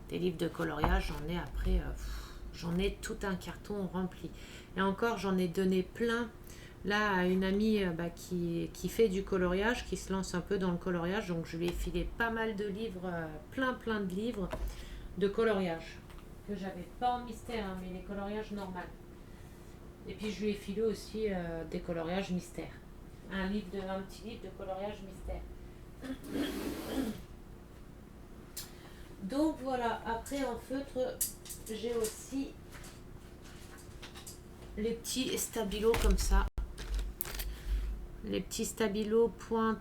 Des livres de coloriage, j'en ai après, j'en ai tout un carton rempli. Et encore, j'en ai donné plein là à une amie qui fait du coloriage, qui se lance un peu dans le coloriage. Donc je lui ai filé pas mal de livres, plein de livres de coloriage que j'avais pas en mystère, hein, mais les coloriages normaux. Et puis je lui ai filé aussi des coloriages mystères. Un petit livre de coloriage mystère. Donc voilà, après en feutre, j'ai aussi les petits stabilos comme ça. Les petits stabilos pointe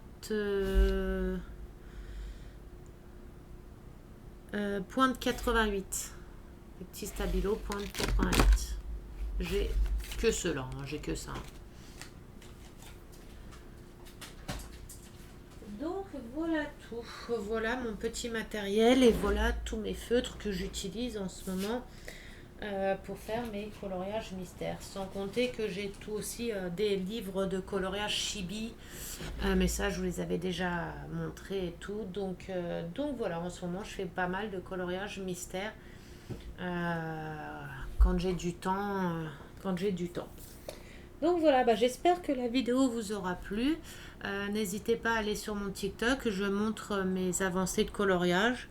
88. Les petits stabilos pointe 88. J'ai que ceux-là, hein, j'ai que ça. Donc voilà tout. Voilà mon petit matériel et voilà tous mes feutres que j'utilise en ce moment pour faire mes coloriages mystères. Sans compter que j'ai tout aussi des livres de coloriage chibi. Mais ça, je vous les avais déjà montrés et tout. Donc voilà, en ce moment, je fais pas mal de coloriage mystères quand j'ai du temps. Donc voilà, j'espère que la vidéo vous aura plu. N'hésitez pas à aller sur mon TikTok, je montre mes avancées de coloriage.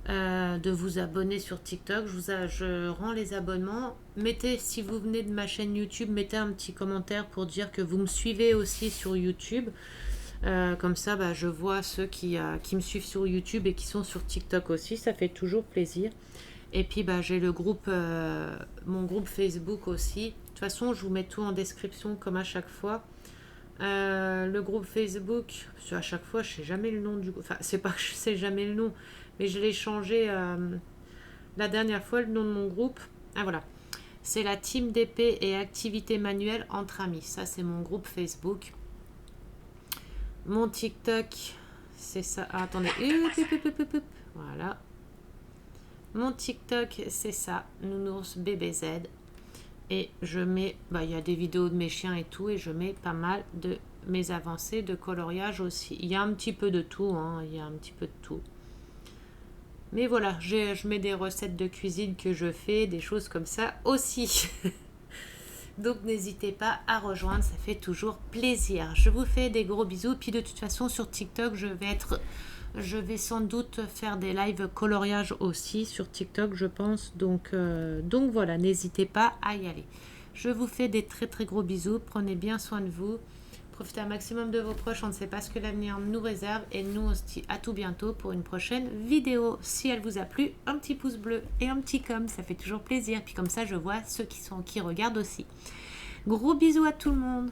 De vous abonner sur TikTok, je rends les abonnements. Mettez, si vous venez de ma chaîne YouTube, mettez un petit commentaire pour dire que vous me suivez aussi sur YouTube. Comme ça, je vois ceux qui me suivent sur YouTube et qui sont sur TikTok aussi, ça fait toujours plaisir. Et puis j'ai le groupe, mon groupe Facebook aussi. De toute façon, je vous mets tout en description comme à chaque fois. Le groupe Facebook, parce qu'à chaque fois, je sais jamais le nom du groupe. Enfin, c'est pas que je sais jamais le nom, mais je l'ai changé la dernière fois, le nom de mon groupe. Ah voilà, c'est la team d'épée et activités manuelles entre amis. Ça, c'est mon groupe Facebook. Mon TikTok, c'est ça. Ah, attendez. Voilà. Mon TikTok, c'est ça, Nounours BBZ. Et je mets, il y a des vidéos de mes chiens et tout, et je mets pas mal de mes avancées de coloriage aussi. Il y a un petit peu de tout, hein, il y a un petit peu de tout. Mais voilà, je mets des recettes de cuisine que je fais, des choses comme ça aussi. Donc n'hésitez pas à rejoindre, ça fait toujours plaisir. Je vous fais des gros bisous, puis de toute façon sur TikTok, je vais sans doute faire des lives coloriage aussi sur TikTok, je pense. Donc voilà, n'hésitez pas à y aller. Je vous fais des très très gros bisous. Prenez bien soin de vous. Profitez un maximum de vos proches. On ne sait pas ce que l'avenir nous réserve. Et nous, on se dit à tout bientôt pour une prochaine vidéo. Si elle vous a plu, un petit pouce bleu et un petit comme. Ça fait toujours plaisir. Puis comme ça, je vois ceux qui regardent aussi. Gros bisous à tout le monde.